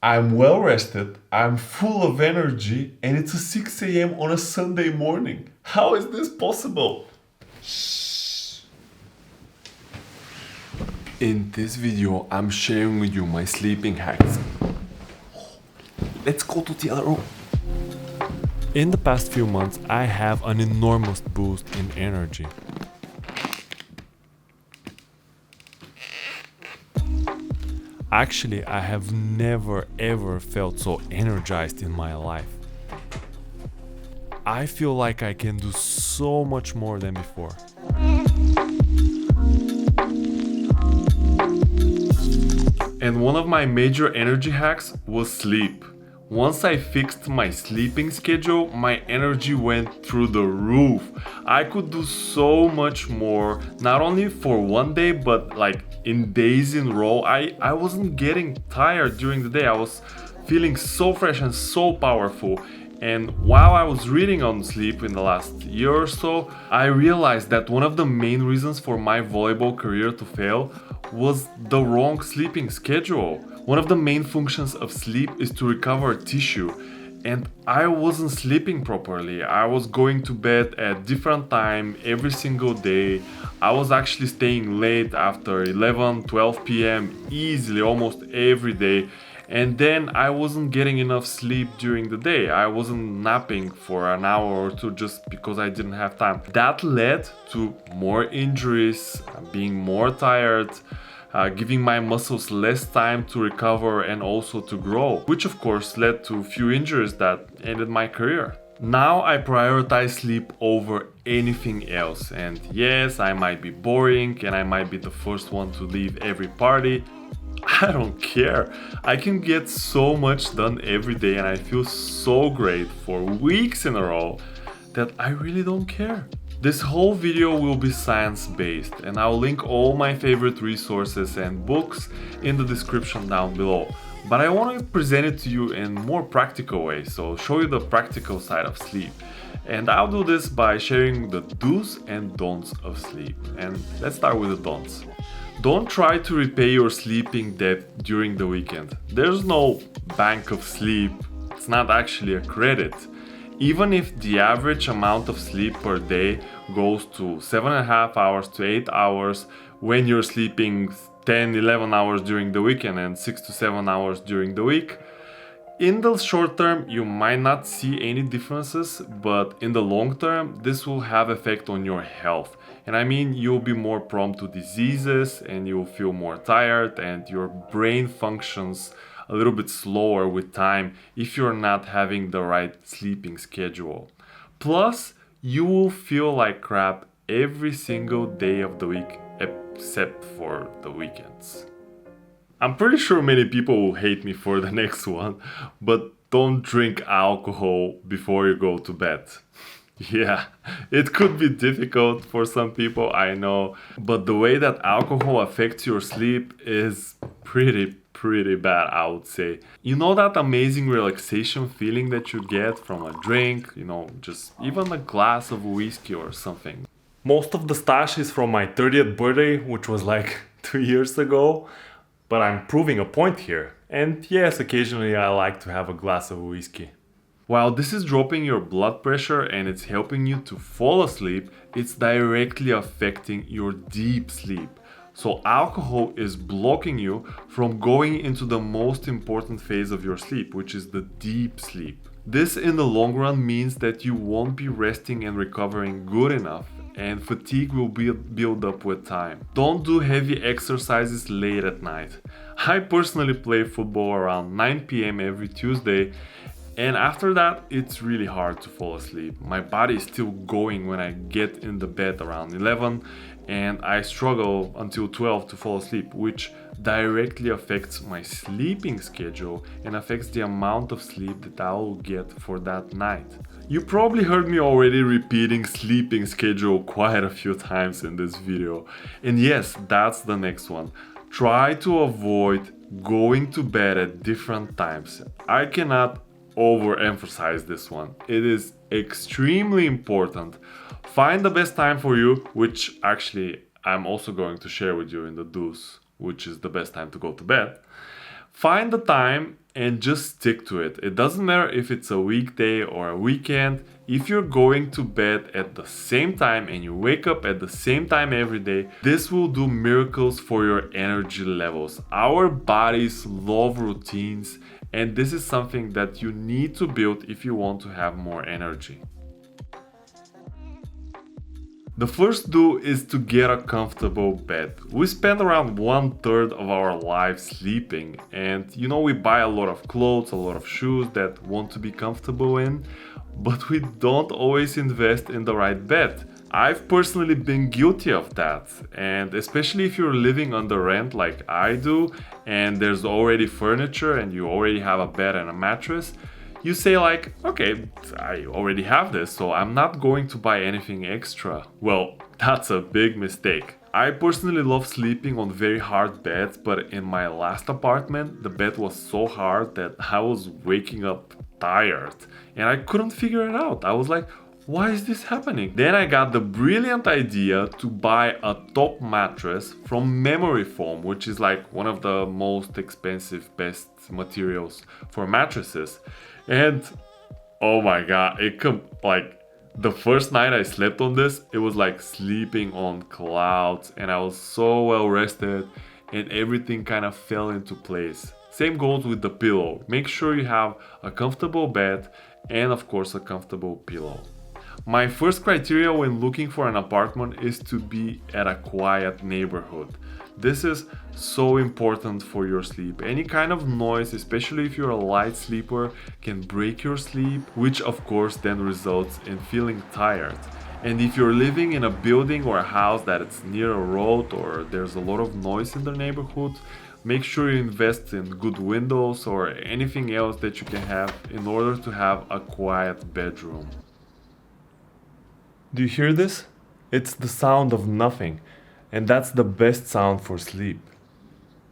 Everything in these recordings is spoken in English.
I'm well rested, I'm full of energy, and it's a 6 a.m. on a Sunday morning. How is this possible? In this video, I'm sharing with you my sleeping hacks. Let's go to the other room. In the past few months, I have an enormous boost in energy. Actually, I have never ever felt so energized in my life. I feel like I can do so much more than before. And one of my major energy hacks was sleep. Once I fixed my sleeping schedule, my energy went through the roof. I could do so much more, not only for one day, but like in days in a row. I wasn't getting tired during the day. I was feeling so fresh and so powerful. And while I was reading on sleep in the last year or so, I realized that one of the main reasons for my volleyball career to fail was the wrong sleeping schedule. One of the main functions of sleep is to recover tissue, and I wasn't sleeping properly. I was going to bed at different time every single day. I was actually staying late after 11, 12 p.m. easily almost every day. And then I wasn't getting enough sleep during the day. I wasn't napping for an hour or two just because I didn't have time. That led to more injuries, being more tired, giving my muscles less time to recover and also to grow, which of course led to a few injuries that ended my career. Now I prioritize sleep over anything else, and yes, I might be boring and I might be the first one to leave every party. I don't care. I can get so much done every day and I feel so great for weeks in a row that I really don't care. This whole video will be science-based, and I'll link all my favorite resources and books in the description down below. But I want to present it to you in more practical way, so show you the practical side of sleep. And I'll do this by sharing the do's and don'ts of sleep. And let's start with the don'ts. Don't try to repay your sleeping debt during the weekend. There's no bank of sleep. It's not actually a credit. Even if the average amount of sleep per day goes to 7.5 hours to 8 hours when you're sleeping 10, 11 hours during the weekend and 6 to 7 hours during the week, in the short term you might not see any differences, but in the long term this will have effect on your health. And I mean, you'll be more prone to diseases and you'll feel more tired and your brain functions a little bit slower with time if you're not having the right sleeping schedule. Plus, you will feel like crap every single day of the week except for the weekends. I'm pretty sure many people will hate me for the next one, but don't drink alcohol before you go to bed. Yeah, it could be difficult for some people, I know, but the way that alcohol affects your sleep is pretty bad, I would say. You know that amazing relaxation feeling that you get from a drink, just even a glass of whiskey or something. Most of the stash is from my 30th birthday, which was like 2 years ago, but I'm proving a point here. And yes, occasionally I like to have a glass of whiskey. While this is dropping your blood pressure and it's helping you to fall asleep, it's directly affecting your deep sleep. So alcohol is blocking you from going into the most important phase of your sleep, which is the deep sleep. This in the long run means that you won't be resting and recovering good enough, and fatigue will build up with time. Don't do heavy exercises late at night. I personally play football around 9 p.m. every Tuesday, and after that, it's really hard to fall asleep. My body is still going when I get in the bed around 11, and I struggle until 12 to fall asleep, which directly affects my sleeping schedule and affects the amount of sleep that I will get for that night. You probably heard me already repeating sleeping schedule quite a few times in this video. And yes, that's the next one. Try to avoid going to bed at different times. I cannot overemphasize this one. It is extremely important. Find the best time for you, which actually I'm also going to share with you in the do's, which is the best time to go to bed. Find the time and just stick to it. It doesn't matter if it's a weekday or a weekend. If you're going to bed at the same time and you wake up at the same time every day, this will do miracles for your energy levels. Our bodies love routines, and this is something that you need to build if you want to have more energy. The first do is to get a comfortable bed. We spend around 1/3 of our lives sleeping, and we buy a lot of clothes, a lot of shoes that want to be comfortable in, but we don't always invest in the right bed. I've personally been guilty of that, and especially if you're living under rent like I do, and there's already furniture and you already have a bed and a mattress, you say like, okay, I already have this, so I'm not going to buy anything extra. Well, that's a big mistake. I personally love sleeping on very hard beds, but in my last apartment, the bed was so hard that I was waking up tired and I couldn't figure it out. I was like, why is this happening? Then I got the brilliant idea to buy a top mattress from memory foam, which is like one of the most expensive, best materials for mattresses. And oh my god, the first night I slept on this, it was like sleeping on clouds, and I was so well rested and everything kind of fell into place. Same goes with the pillow. Make sure you have a comfortable bed and of course a comfortable pillow. My first criteria when looking for an apartment is to be at a quiet neighborhood. This is so important for your sleep. Any kind of noise, especially if you're a light sleeper, can break your sleep, which of course then results in feeling tired. And if you're living in a building or a house that it's near a road or there's a lot of noise in the neighborhood, make sure you invest in good windows or anything else that you can have in order to have a quiet bedroom. Do you hear this? It's the sound of nothing, and that's the best sound for sleep.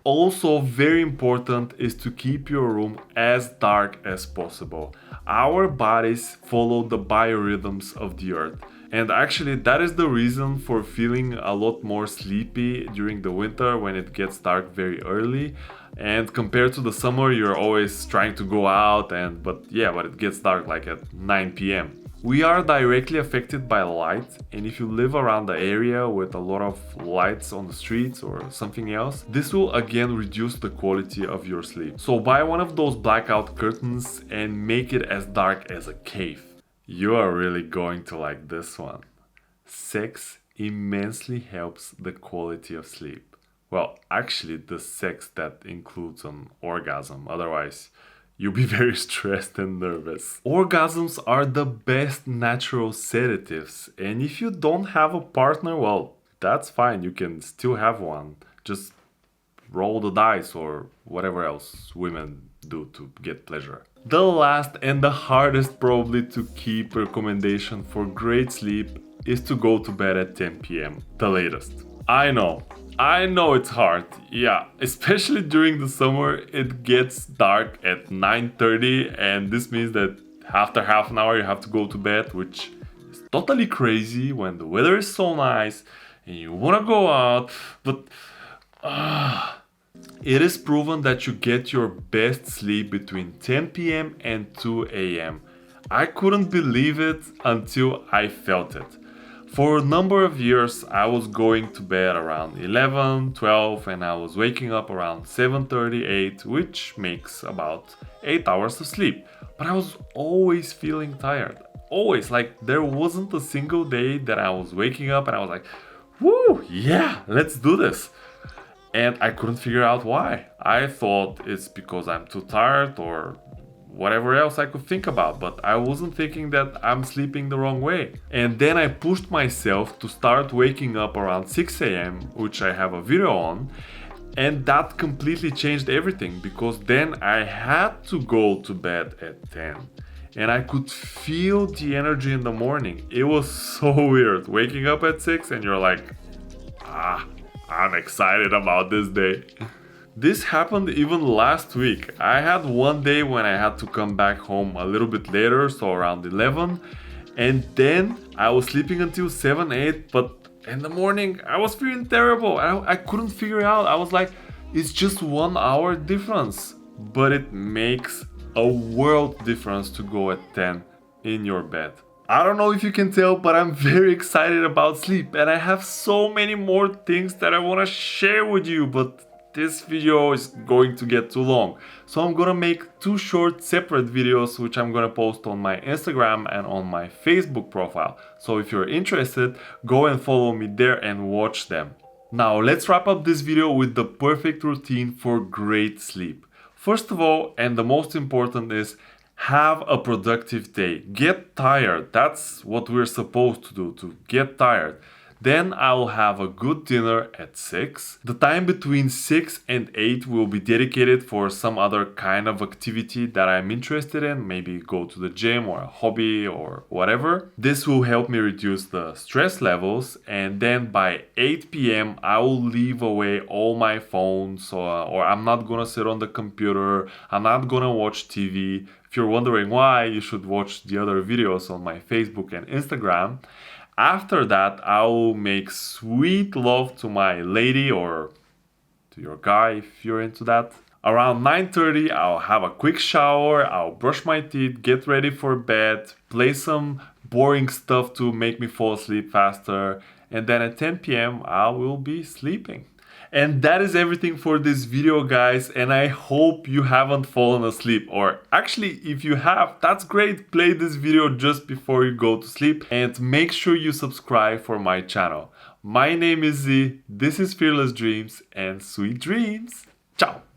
Also, very important is to keep your room as dark as possible. Our bodies follow the biorhythms of the earth, and actually that is the reason for feeling a lot more sleepy during the winter when it gets dark very early. And compared to the summer, you're always trying to go out, but it gets dark like at 9 p.m. We are directly affected by light, and if you live around the area with a lot of lights on the streets or something else, this will again reduce the quality of your sleep. So buy one of those blackout curtains and make it as dark as a cave. You are really going to like this one. Sex immensely helps the quality of sleep. Well, actually the sex that includes an orgasm, otherwise you'll be very stressed and nervous. Orgasms are the best natural sedatives, and if you don't have a partner, well, that's fine, you can still have one. Just roll the dice or whatever else women do to get pleasure. The last and the hardest probably to keep recommendation for great sleep is to go to bed at 10 p.m. the latest. I know it's hard, yeah, especially during the summer. It gets dark at 9:30, and this means that after half an hour you have to go to bed, which is totally crazy when the weather is so nice and you want to go out, but it is proven that you get your best sleep between 10 p.m. and 2 a.m. I couldn't believe it until I felt it. For a number of years, I was going to bed around 11, 12, and I was waking up around 7:30, 8, which makes about 8 hours of sleep. But I was always feeling tired. Always, like there wasn't a single day that I was waking up and I was like, woo, yeah, let's do this. And I couldn't figure out why. I thought it's because I'm too tired or whatever else I could think about, but I wasn't thinking that I'm sleeping the wrong way. And then I pushed myself to start waking up around 6 a.m., which I have a video on, and that completely changed everything, because then I had to go to bed at 10. And I could feel the energy in the morning. It was so weird, waking up at 6 and you're like, I'm excited about this day. This happened even last week. I had one day when I had to come back home a little bit later, so around 11, and then I was sleeping until 7, 8, but in the morning I was feeling terrible. I couldn't figure it out. I was like, It's just 1 hour difference, but it makes a world difference to go at 10 in your bed. I don't know if you can tell, but I'm very excited about sleep and I have so many more things that I want to share with you, but this video is going to get too long. So I'm gonna make 2 short separate videos which I'm gonna post on my Instagram and on my Facebook profile. So if you're interested, go and follow me there and watch them. Now let's wrap up this video with the perfect routine for great sleep. First of all, and the most important is, have a productive day. Get tired. That's what we're supposed to do, to get tired. Then I'll have a good dinner at 6. The time between 6 and 8 will be dedicated for some other kind of activity that I'm interested in, maybe go to the gym or a hobby or whatever. This will help me reduce the stress levels, and then by 8 p.m. I will leave away all my phones, or I'm not gonna sit on the computer, I'm not gonna watch TV. If you're wondering why, you should watch the other videos on my Facebook and Instagram. After that, I will make sweet love to my lady or to your guy if you're into that. Around 9:30, I'll have a quick shower, I'll brush my teeth, get ready for bed, play some boring stuff to make me fall asleep faster, and then at 10 p.m. I will be sleeping. And that is everything for this video, guys, and I hope you haven't fallen asleep, or actually if you have, that's great. Play this video just before you go to sleep and make sure you subscribe for my channel. My name is Z, this is Fearless Dreams, and sweet dreams. Ciao!